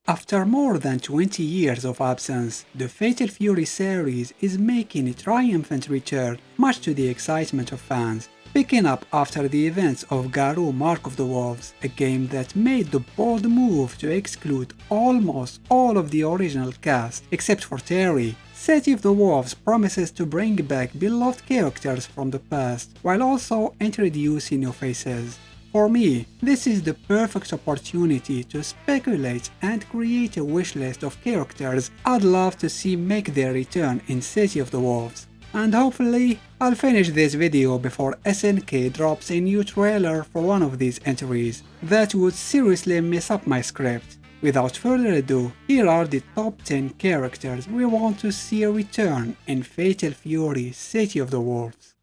After more than 20 years of absence, the Fatal Fury series is making a triumphant return, much to the excitement of fans, picking up after the events of Garou Mark of the Wolves, a game that made the bold move to exclude almost all of the original cast, except for Terry. City of the Wolves promises to bring back beloved characters from the past, while also introducing new faces. For me, this is the perfect opportunity to speculate and create a wishlist of characters I'd love to see make their return in City of the Wolves. And hopefully, I'll finish this video before SNK drops a new trailer for one of these entries. That would seriously mess up my script. Without further ado, here are the top 10 characters we want to see return in Fatal Fury City of the Wolves.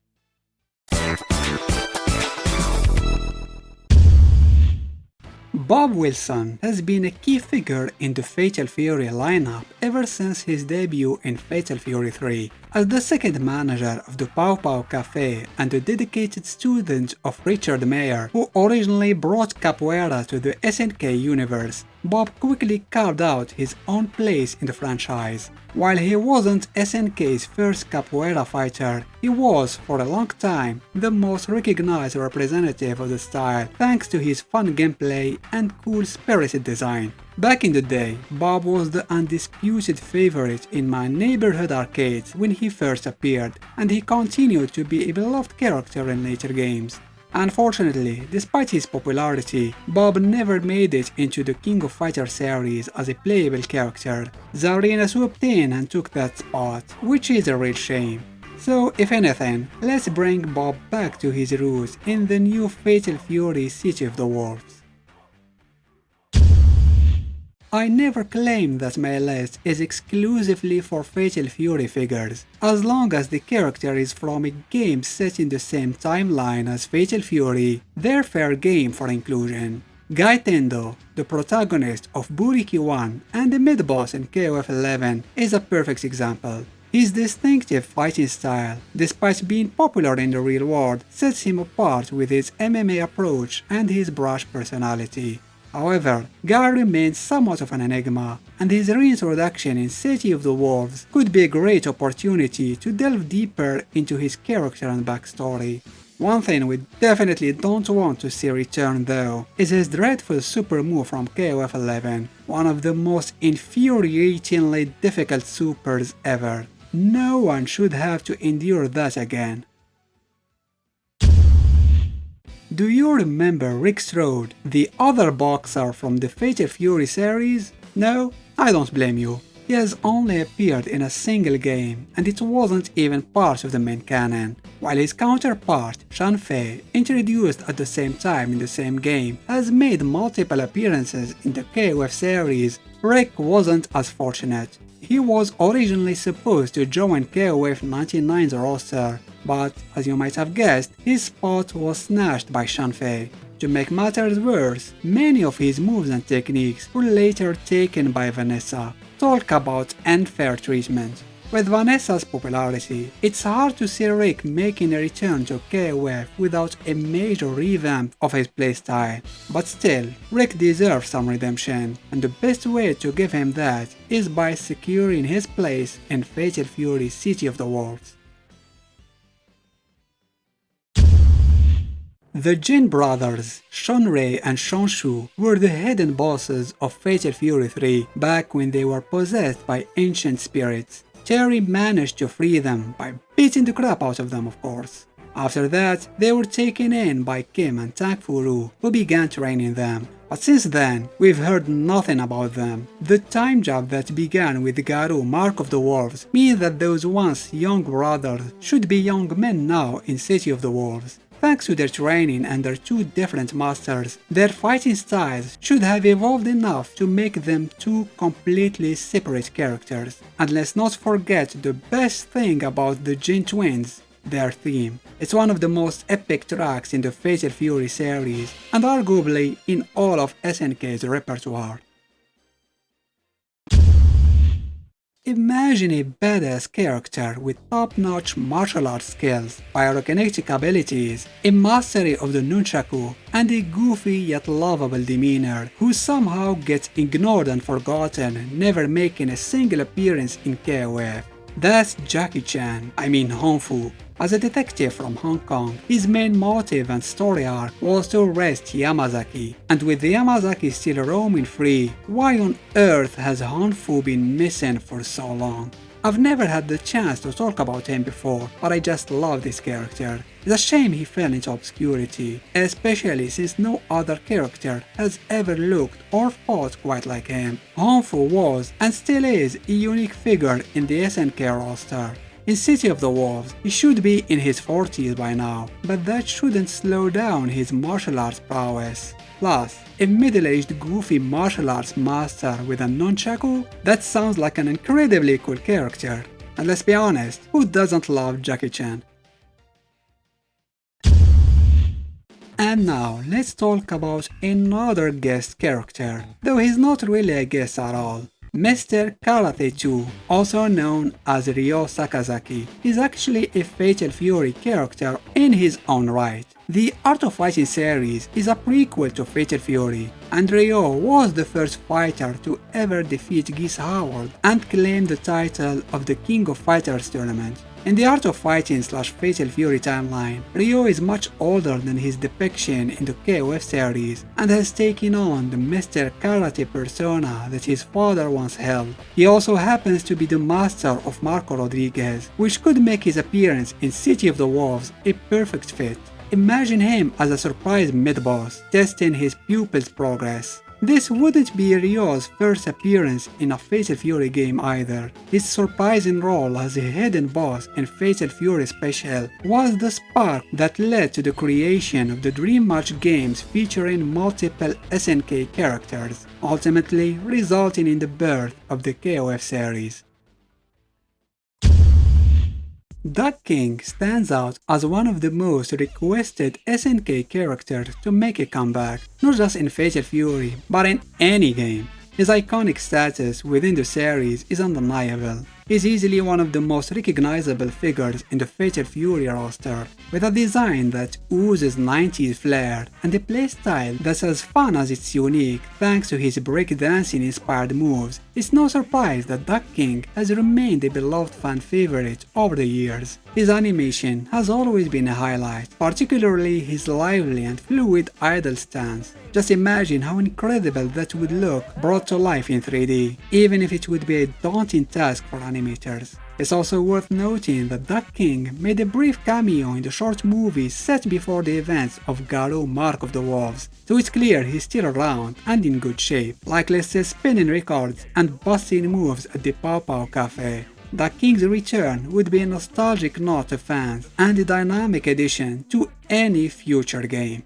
Bob Wilson has been a key figure in the Fatal Fury lineup ever since his debut in Fatal Fury 3, as the second manager of the Pow Pow Cafe and a dedicated student of Richard Mayer, who originally brought capoeira to the SNK universe. Bob quickly carved out his own place in the franchise. While he wasn't SNK's first capoeira fighter, he was, for a long time, the most recognized representative of the style thanks to his fun gameplay and cool spirited design. Back in the day, Bob was the undisputed favorite in my neighborhood arcades when he first appeared, and he continued to be a beloved character in later games. Unfortunately, despite his popularity, Bob never made it into the King of Fighters series as a playable character. Zarina swooped in and took that spot, which is a real shame. So, if anything, let's bring Bob back to his roots in the new Fatal Fury City of the Wolves. I never claim that my list is exclusively for Fatal Fury figures, as long as the character is from a game set in the same timeline as Fatal Fury, they're fair game for inclusion. Gai Tendo, the protagonist of Buriki 1 and the mid-boss in KOF 11, is a perfect example. His distinctive fighting style, despite being popular in the real world, sets him apart with his MMA approach and his brash personality. However, Guy remains somewhat of an enigma, and his reintroduction in City of the Wolves could be a great opportunity to delve deeper into his character and backstory. One thing we definitely don't want to see return though is his dreadful super move from KOF 11, one of the most infuriatingly difficult supers ever. No one should have to endure that again. Do you remember Rick Strode, the other boxer from the Fatal Fury series? No? I don't blame you. He has only appeared in a single game, and it wasn't even part of the main canon, while his counterpart, Shan Fei, introduced at the same time in the same game, has made multiple appearances in the KOF series. Rick wasn't as fortunate. He was originally supposed to join KOF 99's roster, but, as you might have guessed, his spot was snatched by Shan Fei. To make matters worse, many of his moves and techniques were later taken by Vanessa. Talk about unfair treatment. With Vanessa's popularity, it's hard to see Rick making a return to KOF without a major revamp of his playstyle. But still, Rick deserves some redemption, and the best way to give him that is by securing his place in Fatal Fury City of the Wolves. The Jin brothers, Shunrei and Shonshu, were the hidden bosses of Fatal Fury 3 back when they were possessed by ancient spirits. Terry managed to free them by beating the crap out of them, of course. After that, they were taken in by Kim and Tang Furu, who began training them. But since then, we've heard nothing about them. The time jump that began with Garou Mark of the Wolves means that those once young brothers should be young men now in City of the Wolves. Thanks to their training under two different masters, their fighting styles should have evolved enough to make them two completely separate characters. And let's not forget the best thing about the Jin twins, their theme. It's one of the most epic tracks in the Fatal Fury series, and arguably in all of SNK's repertoire. Imagine a badass character with top-notch martial arts skills, pyrokinetic abilities, a mastery of the nunchaku, and a goofy yet lovable demeanor who somehow gets ignored and forgotten, never making a single appearance in KOF. That's Jackie Chan, hon-fu. As a detective from Hong Kong, his main motive and story arc was to arrest Yamazaki, and with Yamazaki still roaming free, why on earth has hon-fu been missing for so long? I've never had the chance to talk about him before, but I just love this character. It's a shame he fell into obscurity, especially since no other character has ever looked or fought quite like him. hon-fu was, and still is, a unique figure in the SNK roster. In City of the Wolves, he should be in his 40s by now, but that shouldn't slow down his martial arts prowess. Plus, a middle-aged goofy martial arts master with a nunchaku? That sounds like an incredibly cool character. And let's be honest, who doesn't love Jackie Chan? And now, let's talk about another guest character, though he's not really a guest at all. Mr. Karate 2, also known as Ryo Sakazaki, is actually a Fatal Fury character in his own right. The Art of Fighting series is a prequel to Fatal Fury, and Ryo was the first fighter to ever defeat Geese Howard and claim the title of the King of Fighters tournament. In the Art of Fighting / Fatal Fury timeline, Ryo is much older than his depiction in the KOF series and has taken on the Mr. Karate persona that his father once held. He also happens to be the master of Marco Rodriguez, which could make his appearance in City of the Wolves a perfect fit. Imagine him as a surprise mid-boss, testing his pupil's progress. This wouldn't be Ryo's first appearance in a Fatal Fury game either. His surprising role as a hidden boss in Fatal Fury Special was the spark that led to the creation of the Dream Match games featuring multiple SNK characters, ultimately resulting in the birth of the KOF series. Duck King stands out as one of the most requested SNK characters to make a comeback, not just in Fatal Fury, but in any game. His iconic status within the series is undeniable. He's easily one of the most recognizable figures in the Fatal Fury roster, with a design that oozes 90s flair and a playstyle that's as fun as it's unique thanks to his breakdancing inspired moves. It's no surprise that Duck King has remained a beloved fan favorite over the years. His animation has always been a highlight, particularly his lively and fluid idle stance. Just imagine how incredible that would look brought to life in 3D, even if it would be a daunting task for animators. It's also worth noting that Duck King made a brief cameo in the short movie set before the events of Garou Mark of the Wolves, so it's clear he's still around and in good shape, likely still spinning records and busting moves at the Pow Pow Cafe. Duck King's return would be a nostalgic nod to fans and a dynamic addition to any future game.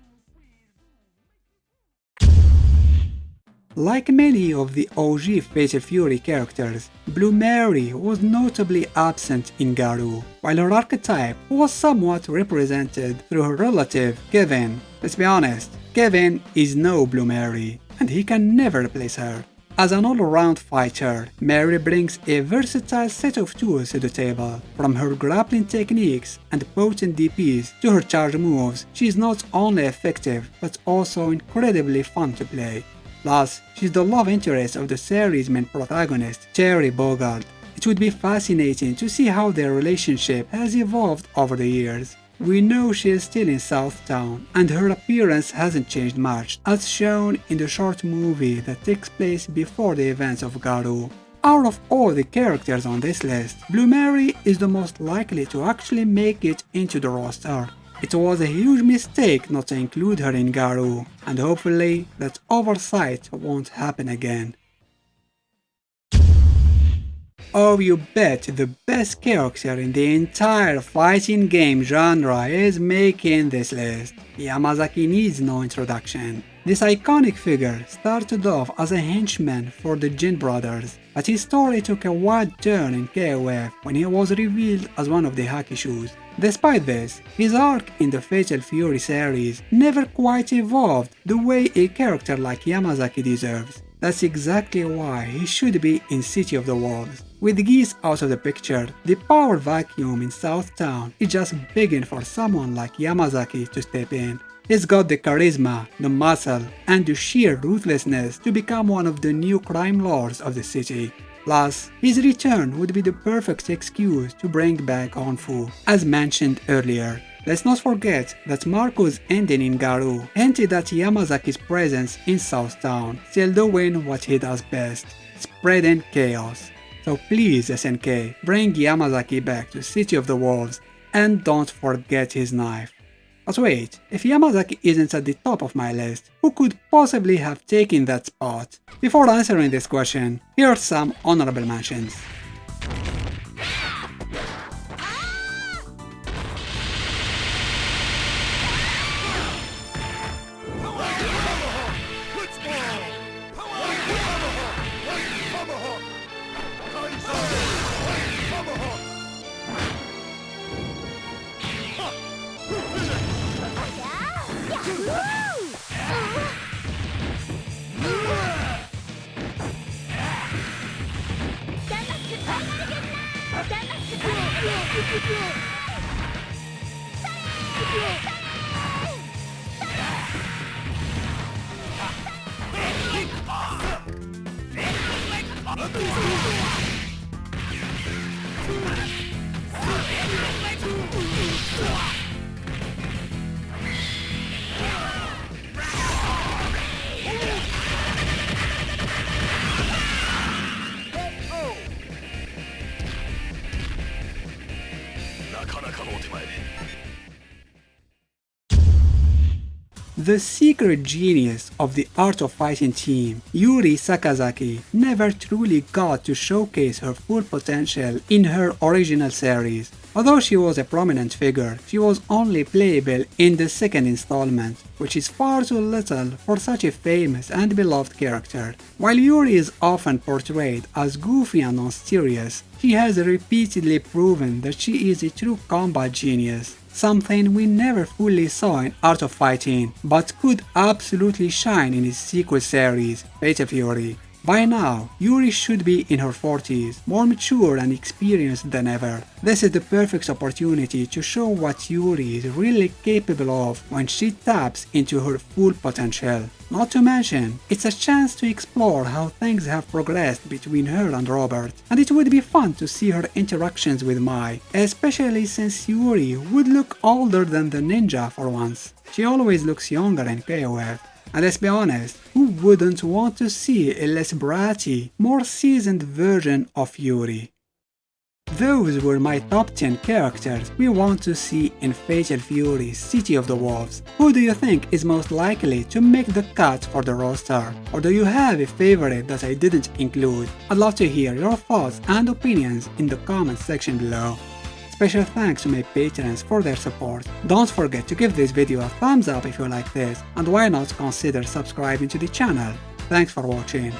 Like many of the OG Fatal Fury characters, Blue Mary was notably absent in Garou, while her archetype was somewhat represented through her relative, Kevin. Let's be honest, Kevin is no Blue Mary, and he can never replace her. As an all-around fighter, Mary brings a versatile set of tools to the table. From her grappling techniques and potent DPs to her charge moves, she is not only effective, but also incredibly fun to play. Plus, she's the love interest of the series' main protagonist, Cherry Bogard. It would be fascinating to see how their relationship has evolved over the years. We know she is still in Southtown, and her appearance hasn't changed much, as shown in the short movie that takes place before the events of Garou. Out of all the characters on this list, Blue Mary is the most likely to actually make it into the roster. It was a huge mistake not to include her in Garou, and hopefully that oversight won't happen again. Oh, you bet the best character in the entire fighting game genre is making this list. Yamazaki needs no introduction. This iconic figure started off as a henchman for the Jin brothers, but his story took a wide turn in KOF when he was revealed as one of the Hakishus. Despite this, his arc in the Fatal Fury series never quite evolved the way a character like Yamazaki deserves. That's exactly why he should be in City of the Wolves. With Geese out of the picture, the power vacuum in South Town is just begging for someone like Yamazaki to step in. He's got the charisma, the muscle, and the sheer ruthlessness to become one of the new crime lords of the city. Plus, his return would be the perfect excuse to bring back hon-fu, as mentioned earlier. Let's not forget that Marco's ending in Garou hinted at Yamazaki's presence in South Town, still doing what he does best, spreading chaos. So please SNK, bring Yamazaki back to City of the Wolves and don't forget his knife. But wait, if Yamazaki isn't at the top of my list, who could possibly have taken that spot? Before answering this question, here are some honorable mentions. The secret genius of the Art of Fighting team, Yuri Sakazaki, never truly got to showcase her full potential in her original series. Although she was a prominent figure, she was only playable in the second installment, which is far too little for such a famous and beloved character. While Yuri is often portrayed as goofy and mysterious, she has repeatedly proven that she is a true combat genius, something we never fully saw in Art of Fighting, but could absolutely shine in its sequel series, Fatal Fury. By now, Yuri should be in her 40s, more mature and experienced than ever. This is the perfect opportunity to show what Yuri is really capable of when she taps into her full potential. Not to mention, it's a chance to explore how things have progressed between her and Robert, and it would be fun to see her interactions with Mai, especially since Yuri would look older than the ninja for once. She always looks younger in KOF. And let's be honest, who wouldn't want to see a less bratty, more seasoned version of Yuri? Those were my top 10 characters we want to see in Fatal Fury City of the Wolves. Who do you think is most likely to make the cut for the roster? Or do you have a favorite that I didn't include? I'd love to hear your thoughts and opinions in the comments section below. Special thanks to my patrons for their support. Don't forget to give this video a thumbs up if you like this, and why not consider subscribing to the channel. Thanks for watching.